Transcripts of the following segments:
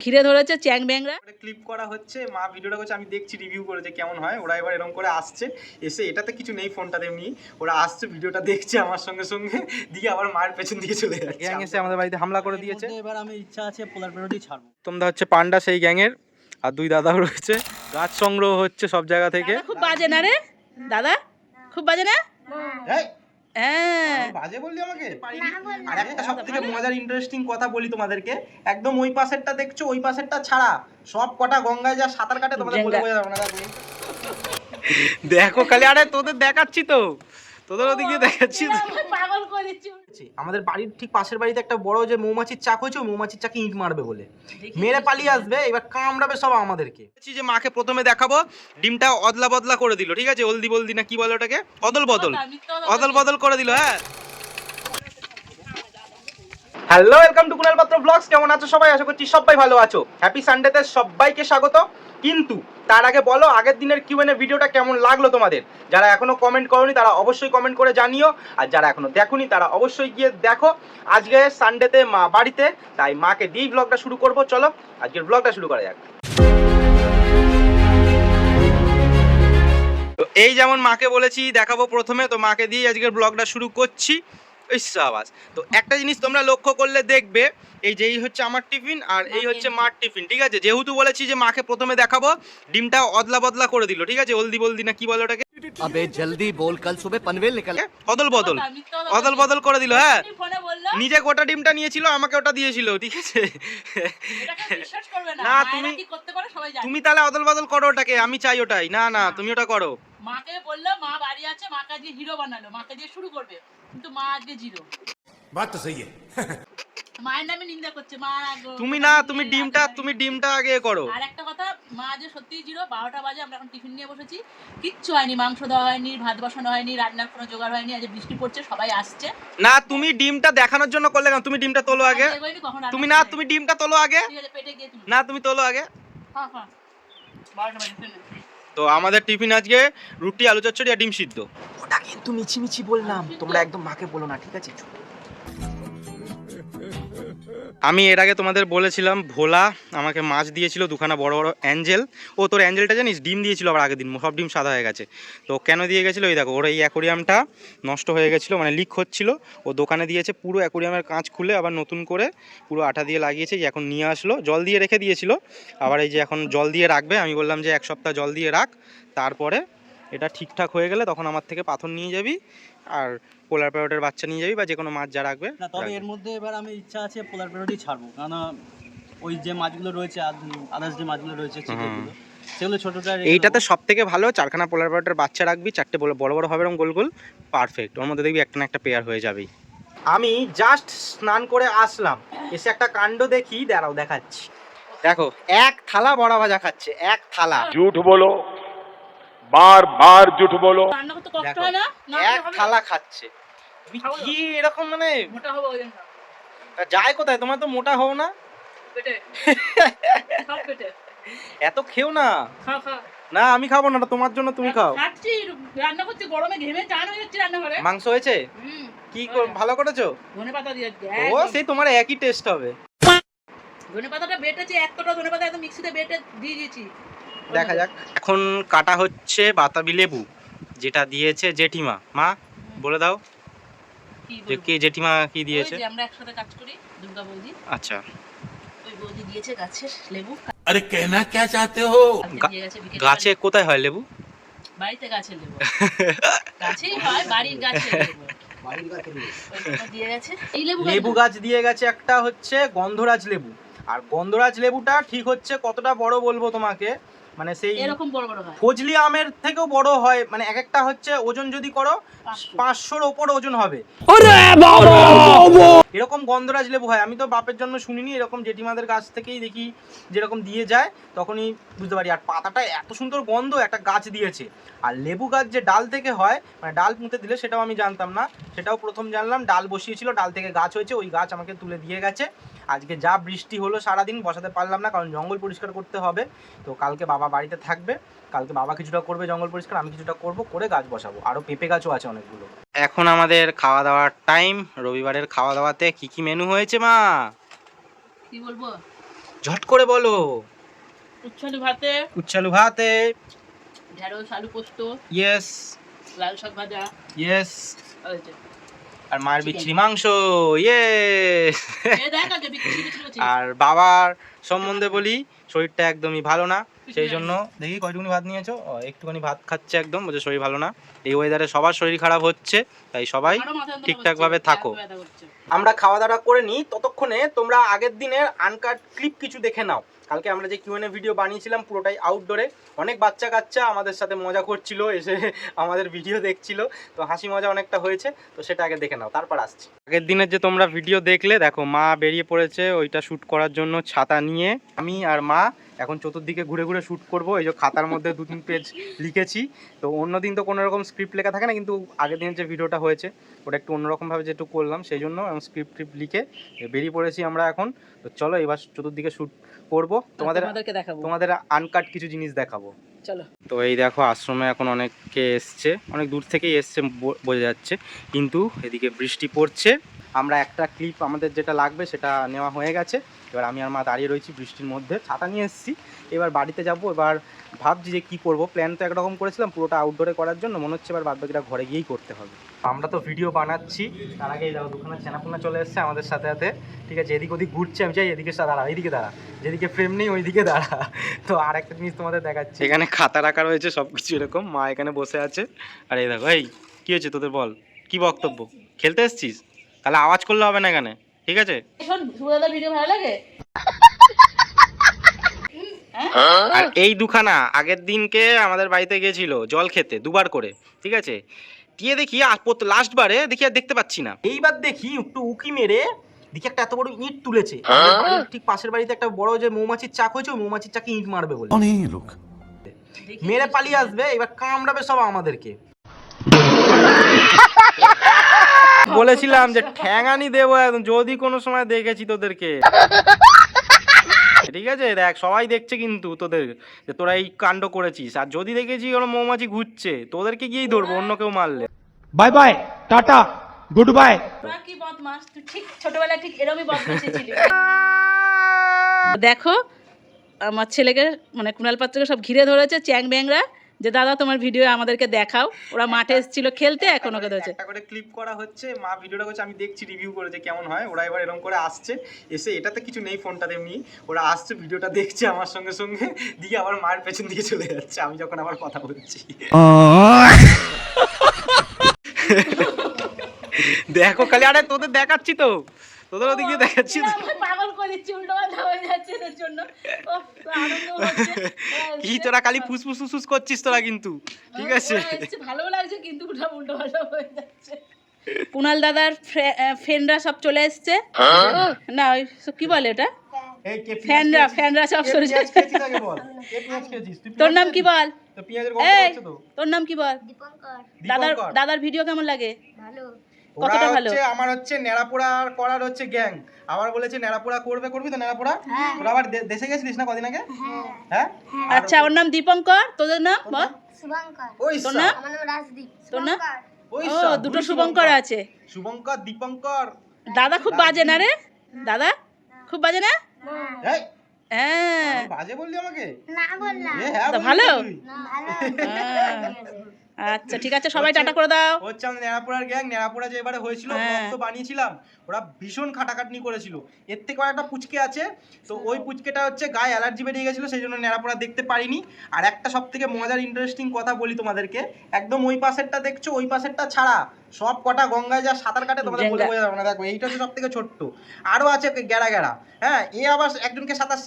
ঘিরে ধরেছে চ্যাং ব্যাংরা ক্লিপ করা হচ্ছে, মা ভিডিওটা করছে, আমি দেখছি রিভিউ করেছে কেমন হয়। ওরা এবার এরকম করে আসছে, এসে এটাতে কিছু নেই ফোনটাতে এমনি ওরা আসছে, ভিডিওটা দেখছে আমার সঙ্গে সঙ্গে, দিয়ে আবার মায়ের পেছন দিয়ে চলে যাচ্ছে। গ্যাং এসে আমাদের বাড়িতে হামলা করে দিয়েছে। এবার আমি ইচ্ছা আছে পোলার প্যারোডি ছাড়বো। তোমরা হচ্ছে পান্ডা সেই গ্যাংয়ের, আর দুই দাদাও রয়েছে। গাছ সংগ্রহ হচ্ছে সব জায়গা থেকে। খুব বাজে না রে দাদা, খুব বাজে না? হ্যাঁ বাজে বললি আমাকে? আর একটা সবথেকে মজার ইন্টারেস্টিং কথা বলি তোমাদেরকে, একদম ওই পাশেরটা দেখছো, ওই পাশেরটা ছাড়া সব কটা গঙ্গায় যা সাঁতার কাটে তোমাদের বলে বোঝা যাবে না। দেখো খালি, আরে তোদের দেখাচ্ছি তো, তোদের ওদিকে দেখাচ্ছি। পাগল করে দিচ্ছি। আমাদের বাড়ির ঠিক পাশের বাড়িতে একটা বড় যে মৌমাছির চাক হয়েছে, মৌমাছির চাকে ইট মারবে বলে মেরে পালিয়ে আসবে, এবার কামড়াবে সব আমাদেরকে। যে মাকে প্রথমে দেখাবো, ডিমটা অদলা বদলা করে দিল, ঠিক আছে, হলদি বলদি না কি বলে ওটাকে, অদল বদল, অদল বদল করে দিল। হ্যাঁ, হ্যালো, ওয়েলকাম টু কুনাল পাত্র ব্লগস। কেমন আছো সবাই? আশা করছি সবাই ভালো আছো। হ্যাপি সানডেতে সবাইকে স্বাগত। কিন্তু তার আগে বলো, আগের দিনের কিউএনএ ভিডিওটা কেমন লাগলো তোমাদের? যারা এখনো কমেন্ট করোনি তারা অবশ্যই কমেন্ট করে জানিও, আর যারা এখনো দেখোনি তারা অবশ্যই গিয়ে দেখো। আজকে সানডেতে মা বাড়িতে, তাই মাকে দিয়েই ব্লগটা শুরু করব। চলো আজকের ব্লগটা শুরু করা যাক। তো এই যেমন মাকে বলেছি দেখাবো প্রথমে, তো মাকে দিয়ে আজকের ব্লগটা শুরু করছি। আওয়াজ তো একটা জিনিস তোমরা লক্ষ্য করলে দেখবে, এই যেই হচ্ছে আমার টিফিন আর এই হচ্ছে মার টিফিন, ঠিক আছে। যেহেতু বলেছি যে মাকে প্রথমে দেখাবো, ডিমটা অদলা বদলা করে দিল, ঠিক আছে, হলদি বলদি না কি বলে ওটাকে, আবে জলদি বল, কাল সুবহ পনভেল নিকল। অদল বদল, অদল বদল করে দিল। হ্যাঁ, নিজে গোটা ডিমটা নিয়েছিল, আমাকে ওটা দিয়েছিল, ঠিক আছে। না তুমি তাহলে অদল বদল করো ওটাকে, আমি চাই ওটাই। না না, তুমি ওটা করো। মাকে বললো মা বাড়ি আছে, মাকে দিয়ে হিরো বানালো, মাকে দিয়ে শুরু করবে, কিন্তু মা আজকে জিরো। বাত তো সহি মায়ের নামে নিন্দা করছে মা। তুমি ডিমটা আগে করো। আর একটা কথা, মা যে সত্যিই জিরো। 12টা বাজে, আমরা এখন টিফিন নিয়ে বসেছি, কিচ্ছু হয়নি, মাংস দেওয়া হয়নি, ভাত বসানো হয়নি, রান্নার কোনো জোগাড় হয়নি। আজ বৃষ্টি পড়ছে, সবাই আসছে। না, তুমি ডিমটা দেখানোর জন্য করলে কেন? তুমি ডিমটা তোলো আগে। তুমি ডিমটা তোলো আগে। না, তুমি তোলো আগে। তো আমাদের টিফিন আজকে রুটি, আলু চচ্চড়ি আর ডিম সিদ্ধ। ওটা কিন্তু মিছি বললাম, তোমরা একদম মাকে বলো না, ঠিক আছে। আমি এর আগে তোমাদের বলেছিলাম, ভোলা আমাকে মাছ দিয়েছিল দুখানা বড় বড় অ্যাঞ্জেল। ও তোর অ্যাঞ্জেলটা জানিস, ডিম দিয়েছিল আবার আগের দিন, সব ডিম সাদা হয়ে গেছে। তো কেন দিয়ে গেছিলো, এই দেখো, ওর এই অ্যাকোরিয়ামটা নষ্ট হয়ে গেছিলো, মানে লিক হচ্ছিল। ও দোকানে দিয়েছে, পুরো অ্যাকোরিয়ামের কাঁচ খুলে আবার নতুন করে পুরো আঠা দিয়ে লাগিয়েছে। এখন নিয়ে আসলো, জল দিয়ে রেখে দিয়েছিল, আবার এই যে এখন জল দিয়ে রাখবে। আমি বললাম যে 1 সপ্তাহ জল দিয়ে রাখ, তারপরে এটা ঠিকঠাক হয়ে গেলে তখন আমার থেকে পাথর নিয়ে যাবি, আর পোলার প্যারটের বাচ্চা নিয়ে যাবি, বা যে কোনো মাছ যা রাখবে। না, তবে এর মধ্যে এবার আমি ইচ্ছা আছে পোলার প্যারোডি ছাড়বো, কারণ ওই যে মাছগুলো রয়েছে, আদার্স যে মাছগুলো রয়েছে চিকেনগুলো, সেগুলো ছোটটা। এইটাতে সব থেকে ভালো, 4খানা পোলার প্যারটের বাচ্চা রাখবি, 4টে বড় বড় হবে, এরকম গোল গোল, পারফেক্ট। ওর মধ্যে দেখবি একটা না একটা পেয়ার হয়ে যাবেই। আমি জাস্ট স্নান করে আসলাম, এসে একটা কাণ্ড দেখি, দাঁড়াও দেখাচ্ছি। দেখো, 1 থালা বড়া ভাজা খাচ্ছে, 1 থালা। झूठ बोलो, बार बार झूठ बोलो। রান্না করতে কষ্ট হয় না? 1 থালা খাচ্ছে। তুমি কি এরকম, মানে মোটা হবে ওই জন্য। যায় কোথায়? তোমার তো মোটা হও না, পেটে সব পেটে। এত খেও না। খা। না, আমি খাবো না, তোমার জন্য তুমি খাও। খাচ্ছি, রান্না করছি, গরমে ঘেমে টান হয়ে যাচ্ছে রান্না করে। মাংস হয়েছে? কি ভালো করেছো? ধনেপাতা দিয়ে। ও, সেই তোমার একই টেস্ট হবে। ধনেপাতাটা বেটেছি, একটা ধনেপাতা একদম মিক্সিতে বেটে দিয়ে দিয়েছি। দেখা যাক। এখন কাটা হচ্ছে বাতাবি লেবু, যেটা দিয়েছে জেঠিমা। মা বলে দাও যে কে জেঠিমা কি দিয়েছে। ওই যে আমরা একসাথে কাজ করি, দুর্গা বৌদি। আচ্ছা, ওই বৌদি দিয়েছে গাছের লেবু। আরে কেনা কে চাতে হো? গাছে কোথায় হয় লেবু? বাড়িতে গাছের লেবু। গাছেই হয়, বাড়ির গাছের লেবু। দিয়ে গেছে এই লেবু গাছ দিয়ে গেছে একটা, হচ্ছে গন্ধরাজ লেবু। আর গন্ধরাজ লেবুটা ঠিক হচ্ছে কতটা বড় বলবো তোমাকে, মানে সেই এরকম বড় বড় হয়, ফজলি আমের থেকেও বড় হয়। মানে এক একটা হচ্ছে ওজন যদি করো 500-র ওপর ওজন হবে, এরকম গন্ধরাজ লেবু হয়। আমি তো বাপের জন্য শুনিনি, এরকম জেঠিমাদের গাছ থেকেই দেখি যেরকম দিয়ে যায়, তখনই বুঝতে পারি। আর পাতাটা এত সুন্দর গন্ধ, একটা গাছ দিয়েছে। আর লেবু গাছ যে ডাল থেকে হয়, মানে ডাল পুঁতে দিলে, সেটাও আমি জানতাম না, সেটাও প্রথম জানলাম। ডাল বসিয়েছিল, ডাল থেকে গাছ হয়েছে, ওই গাছ আমাকে তুলে দিয়ে গেছে। আজকে যা বৃষ্টি হলো সারাদিন, বসাতে পারলাম না, কারণ জঙ্গল পরিষ্কার করতে হবে। তো কালকে বাবা বাড়িতে থাকবে, কালকে বাবা কিছুটা করবে জঙ্গল পরিষ্কার, আমি কিছুটা করব, করে গাছ বসাবো। আরও পেঁপে গাছও আছে অনেকগুলো। এখন আমাদের খাওয়া দাওয়ার টাইম। রবিবারের খাওয়া দাওয়াতে কি কি মেনু হয়েছে মা? কি বলবো, ঝট করে বলো। উচ্ছালু ভাতে, উচ্ছালু ভাতে, ঢেঁড়স আলু পোস্ত, ইয়েস লাল শাক ভাজা, ইয়েস, ওই যে। আর মায়ের Chicken. বিচ্ছিরি মাংস, ইয়েস। এই দেখ আগে বিচ্ছিরি বিচ্ছিরি করছিস। আর বাবার সম্বন্ধে বলি, শরীরটা একদমই ভালো না, সেই জন্য দেখি কয়টুকুনি ভাত নিয়েছো, একটুখানি ভাত খাচ্ছে, একদম বলছে শরীর ভালো না। এই ওয়েদারে সবার শরীর খারাপ হচ্ছে, তাই সবাই আমারও মাথা যন্ত্রণা ঠিকঠাক করছে, ভাবে থাকো। ব্যথা করছে। আমরা খাওয়া দাওয়া করে নিই, ততক্ষণে তোমরা আগের দিনের আনকাট ক্লিপ কিছু দেখে নাও। কালকে আমরা যে কিউএনএ ভিডিও বানিয়েছিলাম পুরোটাই আউটডোরে, অনেক বাচ্চা কাচ্চা আমাদের সাথে মজা করছিল, এসে আমাদের ভিডিও দেখছিল, তো হাসি মজা অনেকটা হয়েছে, তো সেটা আগে দেখে নাও, তারপর আসছি। আগের দিনের যে তোমরা ভিডিও দেখলে, দেখো মা বেরিয়ে পড়েছে ওইটা শ্যুট করার জন্য ছাতা নিয়ে। আমি আর মা এখন চতুর্দিকে ঘুরে ঘুরে শ্যুট করবো। এই যে খাতার মধ্যে 2-3 পেজ লিখেছি, তো অন্যদিন তো কোনো রকম স্ক্রিপ্ট লেখা থাকে না, কিন্তু আগের দিনের যে ভিডিওটা হয়েছে ওটা একটু অন্যরকমভাবে যেটু করলাম, সেই জন্য স্ক্রিপ্ট লিখে বেরিয়ে পড়েছি আমরা এখন। তো চলো এবার চতুর্দিকে শ্যুট করবো, তোমাদেরকে দেখাবো, তোমাদের আনকাট কিছু জিনিস দেখাবো। চলো। তো এই দেখো আশ্রমে এখন অনেকে এসছে, অনেক দূর থেকেই এসছে বোঝা যাচ্ছে, কিন্তু এদিকে বৃষ্টি পড়ছে। আমরা একটা ক্লিপ আমাদের যেটা লাগবে সেটা নেওয়া হয়ে গেছে, এবার আমি আর মা দাঁড়িয়ে রয়েছি বৃষ্টির মধ্যে, ছাতা নিয়ে এসেছি। এবার বাড়িতে যাব, এবার ভাবছি যে কী করবো। প্ল্যান তো একরকম করেছিলাম পুরোটা আউটডোরে করার জন্য, মনে হচ্ছে এবার বাদবাকিটা ঘরে গিয়েই করতে হবে। আমরা তো ভিডিও বানাচ্ছি, তার আগে এই দেখো দুখানা চেনাপোনা চলে এসছে আমাদের সাথে সাথে, ঠিক আছে, এদিক ওদিক ঘুরছে, আমি চাই এদিকে দাঁড়া, এইদিকে দাঁড়া, যেদিকে ফ্রেম নেই ওইদিকে দাঁড়া। তো আর একটা জিনিস তোমাদের দেখাচ্ছি, এখানে খাতা রাখা রয়েছে সব কিছু এরকম, মা এখানে বসে আছে। আর এই দেখো, এই কী হয়েছে তোদের, বল কি বক্তব্য? খেলতে এসছিস? তাহলে আওয়াজ করলে হবে না এখানে, ঠিক আছে? শোন, সুব্রতদার ভিডিও ভালো লাগে? আর এই দুখানা আগের দিনকে আমাদের বাড়িতে গিয়েছিল জল খেতে দুবার করে, ঠিক আছে, দিয়ে দেখি লাস্ট বারে দেখি আর দেখতে পাচ্ছি না, এইবার দেখি একটু উকি মেরে দেখি একটা এত বড় ইট তুলেছে। ঠিক পাশের বাড়িতে একটা বড় যে মৌমাছির চাক হয়েছে, ওই মৌমাছির চাকে ইট মারবে বলে, মেরে পালিয়ে আসবে, এবার কামড়াবে সব আমাদেরকে। বলেছিলাম যে ঠ্যাঙানি দেবো একদম যদি কোনো সময় দেখেছি তোদেরকে, ঠিক আছে? দেখ সবাই দেখছে কিন্তু তোদের, যে তোরা এই কাণ্ড করেছিস, আর যদি দেখেছি কোনো মৌমাছি ঘুরছে তোদেরকে গিয়েই ধরবো, অন্য কেউ মারলে। Bye bye, tata, good bye. তোরা কি বদমাস, তুই ঠিক ছোটবেলায় ঠিক এরকমই বদমাশি ছিলি। দেখো আমার ছেলেকে মানে কুণাল পাত্রকে সব ঘিরে ধরেছে চ্যাং ব্যাংরা, যে দাদা তোমার ভিডিও আমাদেরকে দেখাও। ওরা মাঠে এসেছিল খেলতে, এখন ওকে ধরেছে। একটা করে ক্লিপ করা হচ্ছে, মা ভিডিওটা করছে, আমি দেখছি রিভিউ করেছে কেমন হয়। ওরা এবার এরকম করে আসছে, এসে এটাতে কিছু নেই ফোনটাতে, এমনি ওরা আসছে ভিডিওটা দেখছে আমার সঙ্গে সঙ্গে, দিয়ে আবার মায়ের পেছন দিকে চলে যাচ্ছে আমি যখন আবার কথা বলছি। দেখো খালি, আরে তোদের দেখাচ্ছি তো, তোদের ওদিকে দেখাচ্ছি তো। পাগল করে দিচ্ছি, উল্টো পাল্টা হয়ে যাচ্ছে এদের জন্য। ওহ, তো আনন্দ হচ্ছে। কি তোরা খালি ফুসফুস ফুসফুস করছিস তোরা কিন্তু, ঠিক আছে? ওরা এসছে, ভালো লাগছে, কিন্তু ওটা উল্টো পাল্টা হয়ে যাচ্ছে। কুণাল দাদার ফ্রেন্ডরা সব চলে এসছে, না ওই কি বলে এটা, এই কে ফ্যানরা সব চলে পেঁয়াজ এসছে। খেয়েছিস আগে বল, কে পেঁয়াজ খেয়েছিস? তুই তোর নাম কি বল? তো পেঁয়াজের গন্ধ এই পাচ্ছ তো? তোর নাম কি বল? দাদার দাদার ভিডিও কেমন লাগে? ওরা কতটা ভালো? হচ্ছে আমার হচ্ছে নেড়াপোড়া আর করার হচ্ছে গ্যাং, আবার বলেছে নেড়াপোড়া করবি তো নেড়াপোড়া। ওরা আবার দেশে গেছিলিস না কদিন আগে? হ্যাঁ। আচ্ছা, ওর নাম দীপঙ্কর, তোদের নাম বল? ওই তোর নাম? তোর নাম? ওই ও, দুটো শুভঙ্কর আছে। শুভঙ্কর দীপঙ্কর। দাদা খুব বাজে না রে? দাদা খুব বাজে না? এই হ্যাঁ, আমি বাজে বললি আমাকে? না বললাম। এ হ্যাঁ তা বললি ভালো? তুই। আচ্ছা ঠিক আছে, সবাই টাটা করে দাও। হচ্ছে আমাদের নেড়াপোড়ার গ্যাং। নেড়াপোড়া যে এবারে হয়েছিল, হ্যাঁ। ব্লগ তো বানিয়েছিলাম, ওরা ভীষণ খাটাখাটনি করেছিল। এর থেকে একটা পুচকে আছে, তো ওই পুচকেটা হচ্ছে গায়ে অ্যালার্জি বেরিয়ে গেছিলো, সেই জন্য নেড়াপোড়া দেখতে পারিনি। আর একটা সব থেকে মজার ইন্টারেস্টিং কথা বলি তোমাদেরকে, একদম ওই পাশেরটা দেখছো, ওই পাশেরটা ছাড়া সব কটা গঙ্গায় যা সাঁতার কাটে তোমাদের বলে বোঝা যাবে না। দেখো এইটা হচ্ছে সব থেকে ছোট্ট, আরও আছে গেড়া গেড়া। হ্যাঁ, এ আবার একজনকে সাঁতার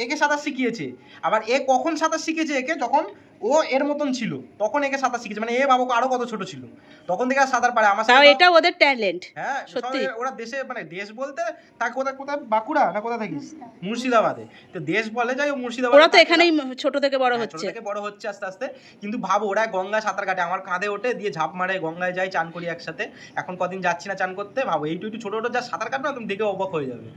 একে সাঁতার শিখিয়েছে। আবার এ কখন সাঁতার শিখেছে একে, যখন ও এর মতন ছিল তখন একে সাঁতার শিখেছে, মানে এ বাবুকে আরো কত ছোট ছিল তখন থেকে সাঁতার পারে। আমার তাও সাথে এটা ওদের ট্যালেন্ট। হ্যাঁ সত্যি। ওরা দেশে, মানে দেশ বলতে তা কোথায় বাঁকুড়া না কোথা থাকিস? মুর্শিদাবাদে। তো দেশ বলে যাই, ও মুর্শিদাবাদ। ওরা তো এখানেই ছোট থেকে বড় ছোট হচ্ছে। থেকে বড় হচ্ছে আস্তে আস্তে। কিন্তু ভাবো, ওরা গঙ্গা সাঁতার কাটে, আমার কাঁধে ওঠে, দিয়ে ঝাঁপ মারে, গঙ্গায় যাই, চান করি একসাথে। এখন কদিন যাচ্ছি না চান করতে। ভাবো এইটু ছোট ছোট যা সাঁতার কাটবে না, তুমি দেখে অবাক হয়ে যাবে।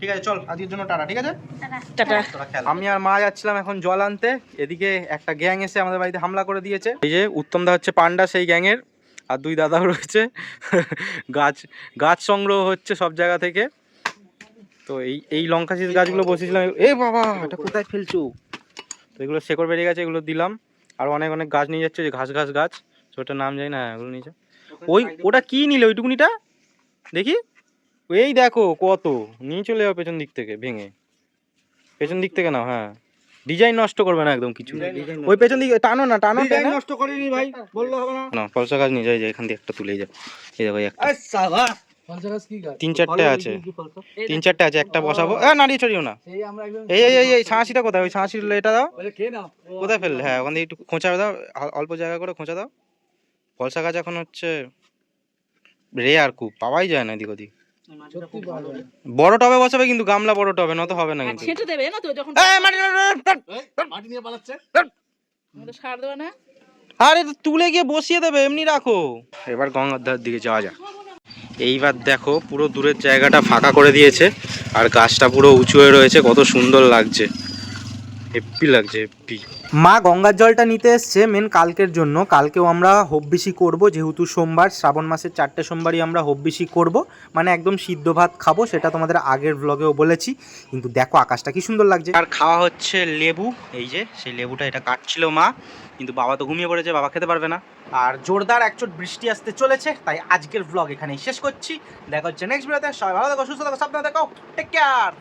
ঠিক আছে, চল আজকের জন্য টাটা, ঠিক আছে? টাটা। আমি আর মা যাচ্ছিলাম এখন জল আনতে, এদিকে একটা গ্যাং এসে আমাদের বাড়িতে হামলা করে দিয়েছে। এই যে উত্তম দা হচ্ছে পান্ডা সেই গ্যাংয়ের, আর দুই দাদাও রয়েছে। গাছ সংগ্রহ হচ্ছে সব জায়গা থেকে। তো এই লঙ্কা শীষ গাছগুলো বসেছিলাম। এ বাবা, এটা কোথায় ফেলছো? তো এগুলো শেকড় বেরিয়ে গেছে, এগুলো দিলাম। আর অনেক অনেক গাছ নিয়ে যাচ্ছে, যে ঘাস গাছ, তো ওটার নাম জানি না, এগুলো নিয়ে যা। ওটা কি নিলে ওইটুকুনিটা দেখি? এই দেখো কত নিয়ে চলে যাও পেছন দিক থেকে ভেঙে, পেছন দিক থেকে নাও। হ্যাঁ, ডিজাইন নষ্ট করবে না একদম কিছু। ওই পেছন দিকে টানো না, টানো, নষ্ট করিনি ভাই, বললে হবে না। না, ফলসা গাছ নিয়ে যাই, এখান থেকে একটা তুলে যাও। এই দেখো একটা, তিন চারটে আছে, একটা বসাবো। নাড়িয়ে ছড়িও না। এই ছাঁচিটা কোথায়? ওই ছাঁচির এটা দাও, কোথায় ফেললে? হ্যাঁ, ওখান থেকে একটু খোঁচা দাও, অল্প জায়গা করে খোঁচা দাও। ফলসা গাছ এখন হচ্ছে রেয়ার, খুব পাওয়াই যায় না এদিক ওদিক। বড় টবে বসাবে কিন্তু, গামলা বড় টবে, নত হবে না কিন্তু। ছেঁটে দেবে না তো যখন মাটি নিয়ে পালাচ্ছে। সার দেবে না। আরে তুলে গিয়ে বসিয়ে দেবে, এমনি রাখো। এবার গঙ্গার ধার দিকে যাওয়া যাক। এইবার দেখো পুরো দূরের জায়গাটা ফাঁকা করে দিয়েছে, আর গাছটা পুরো উঁচু হয়ে রয়েছে, কত সুন্দর লাগছে, হেব্বি লাগছে হেব্বি। মা গঙ্গার জলটা নিতে এসছে মেন কালকের জন্য। কালকেও আমরা হব্বিসি করব, যেহেতু সোমবার, শ্রাবণ মাসের 4টে সোমবারই আমরা হব্বিসি করব, মানে একদম সিদ্ধ ভাত খাবো। সেটা তোমাদের আগের ব্লগেও বলেছি। কিন্তু দেখো আকাশটা কি সুন্দর লাগছে। আর খাওয়া হচ্ছে লেবু, এই যে সেই লেবুটা, এটা কাটছিল মা, কিন্তু বাবা তো ঘুমিয়ে পড়েছে, বাবা খেতে পারবে না। আর জোরদার একচোট বৃষ্টি আসতে চলেছে, তাই আজকের ব্লগ এখানেই শেষ করছি। দেখা হচ্ছে নেক্সট ভিডিওতে। সবাই ভালো থাকো, সুস্থ থাকো, সাবধানে থাকো, টেক কেয়ার।